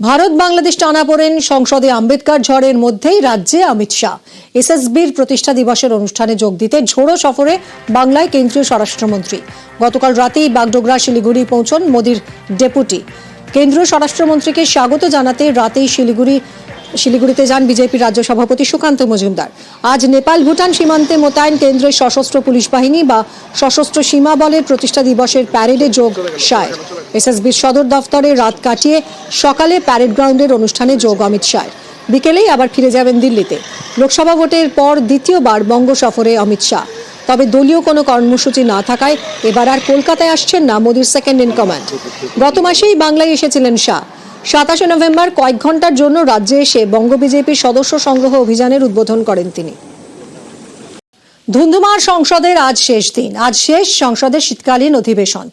ভারত বাংলাদেশ টানাপোড়েন, সংসদে আম্বেদকর ঝড়ের মধ্যেই রাজ্যে অমিত শাহ। এসএসবির প্রতিষ্ঠা দিবসের অনুষ্ঠানে যোগ দিতে ঝোড়ো সফরে বাংলায় কেন্দ্রীয় স্বরাষ্ট্রমন্ত্রী। গতকাল রাতেই বাগডোগরা শিলিগুড়ি পৌঁছন মোদির ডেপুটি। কেন্দ্রীয় স্বরাষ্ট্রমন্ত্রীকে স্বাগত জানাতে রাতেই শিলিগুড়িতে যান বিজেপির রাজ্য সভাপতি সুকান্ত মজুমদার। আজ নেপাল ভুটান সীমান্তে মোতায়েন কেন্দ্রের সশস্ত্র পুলিশ বাহিনী বা সশস্ত্র সীমা বলের প্রতিষ্ঠা দিবসের প্যারেডে যোগ শাহের। এসএসবির সদর দফতরে রাত কাটিয়ে সকালে প্যারেড গ্রাউন্ডের অনুষ্ঠানে যোগ অমিত শাহের। বিকেলেই আবার ফিরে যাবেন দিল্লিতে। লোকসভা ভোটের পর দ্বিতীয়বার বঙ্গ সফরে অমিত শাহ। তবে দলীয় কোনো কর্মসূচি না থাকায় এবার আর কলকাতায় আসছেন না মোদির সেকেন্ড ইন কমান্ড। গত মাসেই বাংলায় এসেছিলেন শাহ। 27 নভেম্বর কয়েক ঘন্টার জন্য রাজ্যে এসে বঙ্গ বিজেপির সদস্য সংগ্রহ অভিযানের উদ্বোধন করেন তিনি। ধুন্ধুমার সংসদের আজ শেষ দিন। আজ শেষ সংসদের শীতকালীন অধিবেশন।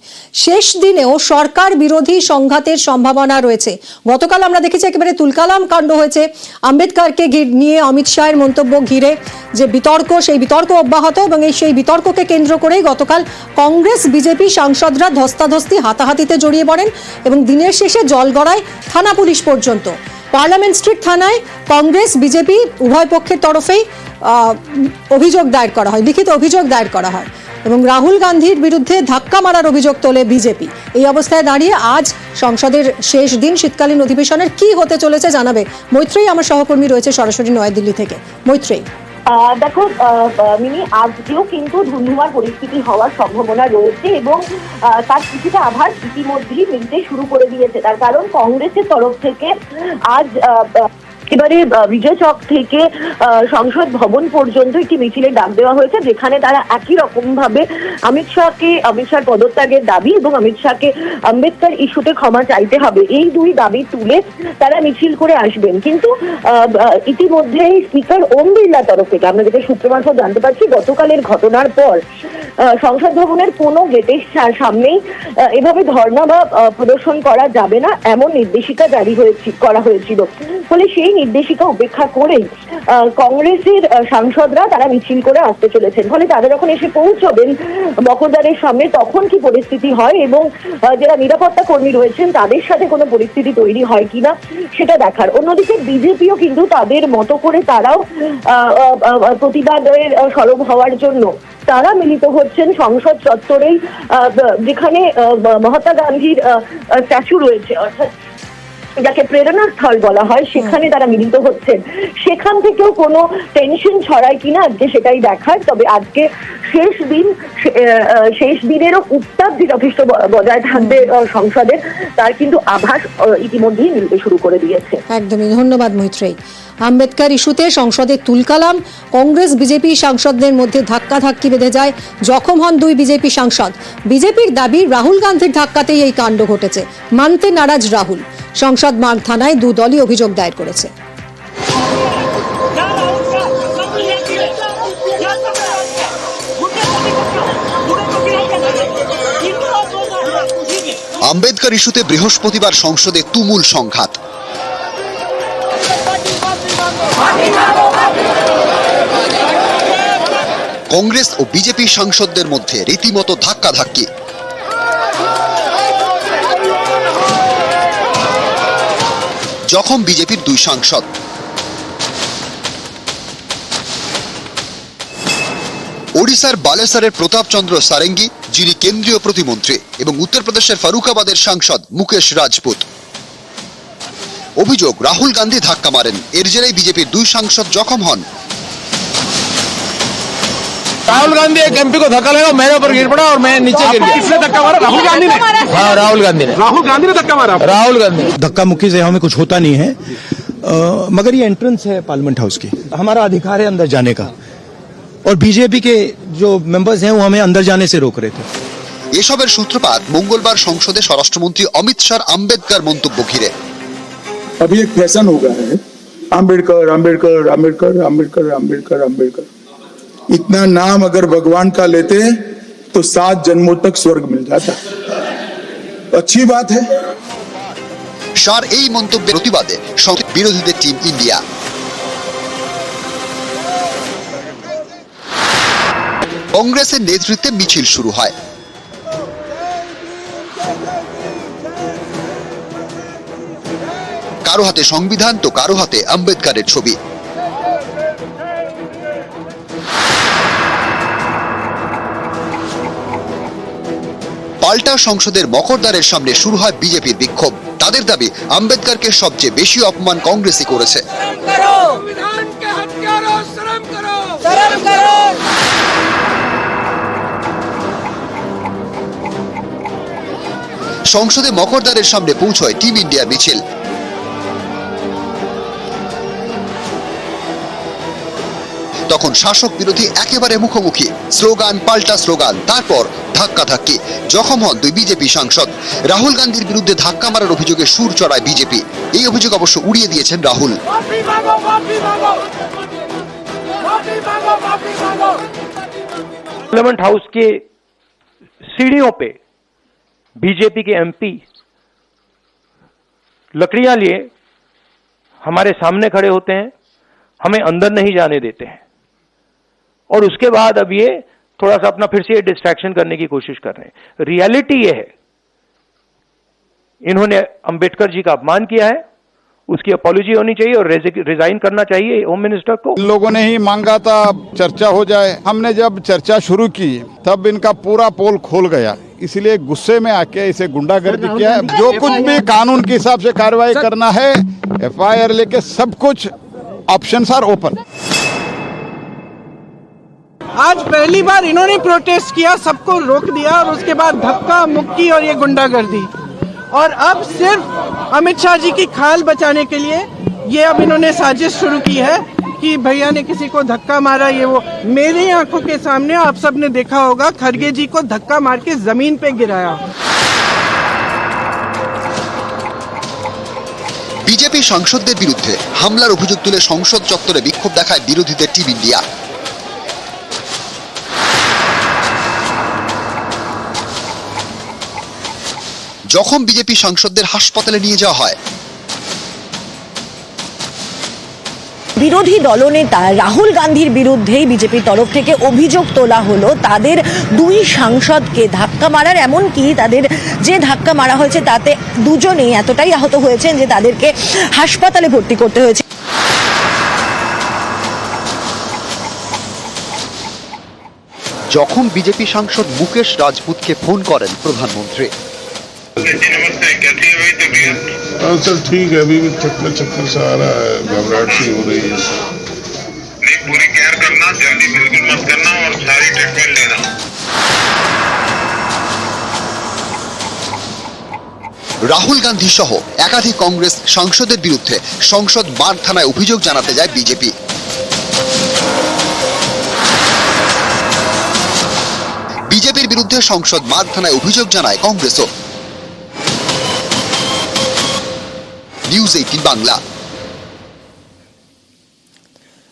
শেষ দিনেও সরকার বিরোধী সংঘাতের সম্ভাবনা রয়েছে। গতকাল আমরা দেখেছি একেবারে তুলকালাম কাণ্ড হয়েছে আম্বেদকরকে নিয়ে অমিত শাহের মন্তব্য ঘিরে যে বিতর্ক, সেই বিতর্ক অব্যাহত এবং সেই বিতর্ককে কেন্দ্র করেই গতকাল কংগ্রেস বিজেপি সাংসদরা ধস্তাধস্তি হাতাহাতিতে জড়িয়ে পড়েন এবং দিনের শেষে জলগড়ায় থানা পুলিশ পর্যন্ত। পার্লামেন্ট স্ট্রিট থানায় কংগ্রেস বিজেপি উভয় পক্ষের তরফেই অভিযোগ দায়ের করা হয়, লিখিত অভিযোগ দায়ের করা হয় এবং রাহুল গান্ধীর বিরুদ্ধে ধাক্কা মারার অভিযোগ তোলে বিজেপি। এই অবস্থায় দাঁড়িয়ে আজ সংসদের শেষ দিন শীতকালীন অধিবেশনের কি হতে চলেছে জানাবে মৈত্রেয়ী, আমার সহকর্মী রয়েছে সরাসরি নয়াদিল্লি থেকে। মৈত্রেয়ী, দেখো মিনি, আজকেও কিন্তু ধুন্ধুমার পরিস্থিতি হওয়ার সম্ভাবনা রয়েছে এবং তার কিছুটা আভাস ইতিমধ্যেই মিলতে শুরু করে দিয়েছে। তার কারণ কংগ্রেসের তরফ থেকে আজ এবারে বিজয় চক থেকে সংসদ ভবন পর্যন্ত একটি মিছিলের ডাক দেওয়া হয়েছে, যেখানে তারা একই রকম ভাবে অমিত শাহর পদত্যাগের দাবি এবং অমিত শাহকে আম্বেদকর ইস্যুতে ক্ষমা চাইতে হবে, এই দুই দাবি তুলে তারা মিছিল করে আসবেন। কিন্তু ইতিমধ্যেই স্পিকার ওম বিড়লার তরফ থেকে আমরা যেটা সূত্র মারফত জানতে পারছি, গতকালের ঘটনার পর সংসদ ভবনের কোনো গেটের সামনেই এভাবে ধর্ণা বা প্রদর্শন করা যাবে না এমন নির্দেশিকা জারি করা হয়েছিল। ফলে সেই নির্দেশিকা উপেক্ষা করেই কংগ্রেসের সাংসদরা তারা মিছিল করে আসতে চলেছেন। ফলে তারা যখন এসে পৌঁছবেন মকদ্দারের সামনে তখন কি পরিস্থিতি হয় এবং যারা নিরাপত্তা কর্মী রয়েছেন তাদের সাথে কোনো পরিস্থিতি তৈরি হয় কিনা সেটা দেখার। অন্যদিকে বিজেপিও কিন্তু তাদের মতো করে তারাও প্রতিবাদের সরব হওয়ার জন্য তারা মিলিত হচ্ছেন সংসদ চত্বরেই, যেখানে মহাত্মা গান্ধীর স্ট্যাচু রয়েছে, অর্থাৎ যাকে প্রেরণার স্থল বলা হয়, সেখানে তারা মিলিত হচ্ছেন। সেখান থেকেও কোনো টেনশন ছড়ায় কিনা আজকে সেটাই দেখার। তবে আজকে শেষ দিনেরও উত্তাপ যে যথেষ্ট বজায় থাকবে সংসদের, তার কিন্তু আভাস ইতিমধ্যেই মিলতে শুরু করে দিয়েছে। একদমই ধন্যবাদ মৈত্রেয়ী। আম্বেদকর ইস্যুতে সংসদে তুলকালাম, কংগ্রেস বিজেপি সাংসদদের মধ্যে ধাক্কাধাক্কি বেঁধে যায়, জখম হন দুই বিজেপি সাংসদ। বিজেপির দাবি রাহুল গান্ধীর ধাক্কাতেই এই কাণ্ড ঘটেছে, মানতে নারাজ রাহুল। সংসদ মার্গ থানায় দু দলই অভিযোগ দায়ের করেছে। আম্বেদকর ইস্যুতে বৃহস্পতিবার সংসদে তুমুল সংঘাত। কংগ্রেস ও বিজেপি সাংসদদের মধ্যে রীতিমতো ধাক্কাধাক্কি। জখম বিজেপির দুই সাংসদ। ওড়িশার বালেশ্বরের প্রতাপ চন্দ্র সারেঙ্গি, যিনি কেন্দ্রীয় প্রতিমন্ত্রী, এবং উত্তরপ্রদেশের ফারুকাবাদের সাংসদ মুকেশ রাজপুত। অভিযোগ, রাহুল গান্ধী ধাক্কা মারেন, এর জেরেই বিজেপির দুই সাংসদ জখম হন। राहुल गांधी एक एमपी को धक्का लगा, मेरे ऊपर गिर पड़ा और मैं नीचे गिर गया। किसने धक्का मारा? राहुल गांधी ने? हाँ, राहुल गांधी ने। राहुल गांधी ने धक्का मारा? राहुल गांधी। धक्का मुक्की से हमें कुछ होता नहीं है, मगर ये एंट्रेंस है पार्लियामेंट हाउस की, हमारा अधिकार है अंदर जाने का, और बीजेपी के जो मेंबर्स हैं वो हमें अंदर जाने से रोक रहे थे। এসবের সূত্রপাত মঙ্গলবার সংসদে স্বরাষ্ট্রমন্ত্রী অমিত শাহর আম্বেদকর মন্তব্য ঘিরে। अभी एक फैशन हो गया है, आम्बेडकर आम्बेडकर आम्बेडकर आम्बेडकर आम्बेडकर आम्बेडकर। इतना नाम अगर भगवान का लेते तो 7 जन्मों तक स्वर्ग मिल जाता। अच्छी बात है। শাহর এই মন্তব্যের প্রতিবাদে বিরোধীদের টিম ইন্ডিয়া। কংগ্রেসের নেতৃত্বে মিছিল শুরু হয়। কারো হাতে সংবিধান তো কারো হাতে আম্বেদকরের ছবি। পাল্টা সংসদের মকরদ্বারের সামনে শুরু হয় বিজেপির বিক্ষোভ। তাদের দাবি আম্বেদকরকে সবচেয়ে বেশি অপমান কংগ্রেসই করেছে। সংসদে মকরদ্বারের সামনে পৌঁছয় টিম ইন্ডিয়া মিছিল। তখন শাসক বিরোধী একেবারে মুখোমুখি, স্লোগান পাল্টা স্লোগান, তারপর ধাক্কাধাক্কি। জখম হন দুই বিজেপি সাংসদ। রাহুল গান্ধীর বিরুদ্ধে ধাক্কা মারার অভিযোগে সুর চড়ায় বিজেপি। এই অভিযোগ অবশ্য উড়িয়ে দিয়েছেন রাহুল। पार्लियामेंट हाउस के सीढ़ियों पे बीजेपी के एमपी लकड़ियां लिए हमारे सामने खड़े होते हैं, हमें अंदर नहीं जाने देते हैं, और उसके बाद अब ये थोड़ा सा अपना फिर से डिस्ट्रैक्शन करने की कोशिश कर रहे हैं। रियलिटी ये है, इन्होंने अंबेडकर जी का अपमान किया है, उसकी अपॉलॉजी होनी चाहिए और रिजाइन करना चाहिए होम मिनिस्टर को। इन लोगों ने ही मांगा था चर्चा हो जाए। हमने जब चर्चा शुरू की तब इनका पूरा पोल खोल गया, इसलिए गुस्से में आके इसे गुंडागर्दी किया। जो कुछ भी कानून के हिसाब से कार्रवाई करना है, एफआईआर लेके सब कुछ ऑप्शंस आर ओपन। आज पहली बार इन्होंने प्रोटेस्ट किया, सबको रोक दिया, और उसके बाद धक्का मुक्की और ये गुंडागर्दी, और अब सिर्फ अमित शाह जी की खाल बचाने के लिए ये अब इन्होंने साजिश शुरू की है कि भैया ने किसी को धक्का मारा, ये वो। मेरी आंखों के सामने आप सब ने देखा होगा, खड़गे जी को धक्का मार के जमीन पे गिराया। বিজেপি সাংসদদের বিরুদ্ধে হামলার অভিযোগ তুলে সংসদ চত্বরে বিক্ষোভ দেখায় বিরোধীদের টিম ইন্ডিয়া। যখন বিজেপি সাংসদদের হাসপাতালে নিয়ে যাওয়া হয়, বিরোধী দলনেতা রাহুল গান্ধীর বিরুদ্ধেই বিজেপির তরফ থেকে অভিযোগ তোলা হলো তাদের দুই সাংসদকে ধাক্কা মারার, এমনকি তাদের যে ধাক্কা মারা হয়েছে তাতে দুজনেই এতটাই আহত হয়েছেন যে তাদেরকে হাসপাতালে ভর্তি করতে হয়েছে। যখন বিজেপি সাংসদ মুকেশ রাজপুতকে ফোন করেন প্রধানমন্ত্রী। सर ठीक है, अभी भी चक्कर चक्कर सा आ रहा है, घबराहट सी हो रही है। नहीं, पूरी केयर करना, जल्दी बिल्कुल मत करना और सारी ट्रीटमेंट लेना। রাহুল গান্ধী সহ একাধিক কংগ্রেস সাংসদের বিরুদ্ধে সংসদ বাগ থানায় অভিযোগ জানাতে যায় বিজেপি। বিজেপির বিরুদ্ধে সংসদ বাগ থানায় অভিযোগ জানায় কংগ্রেসও। নিউজ 18 বাংলা।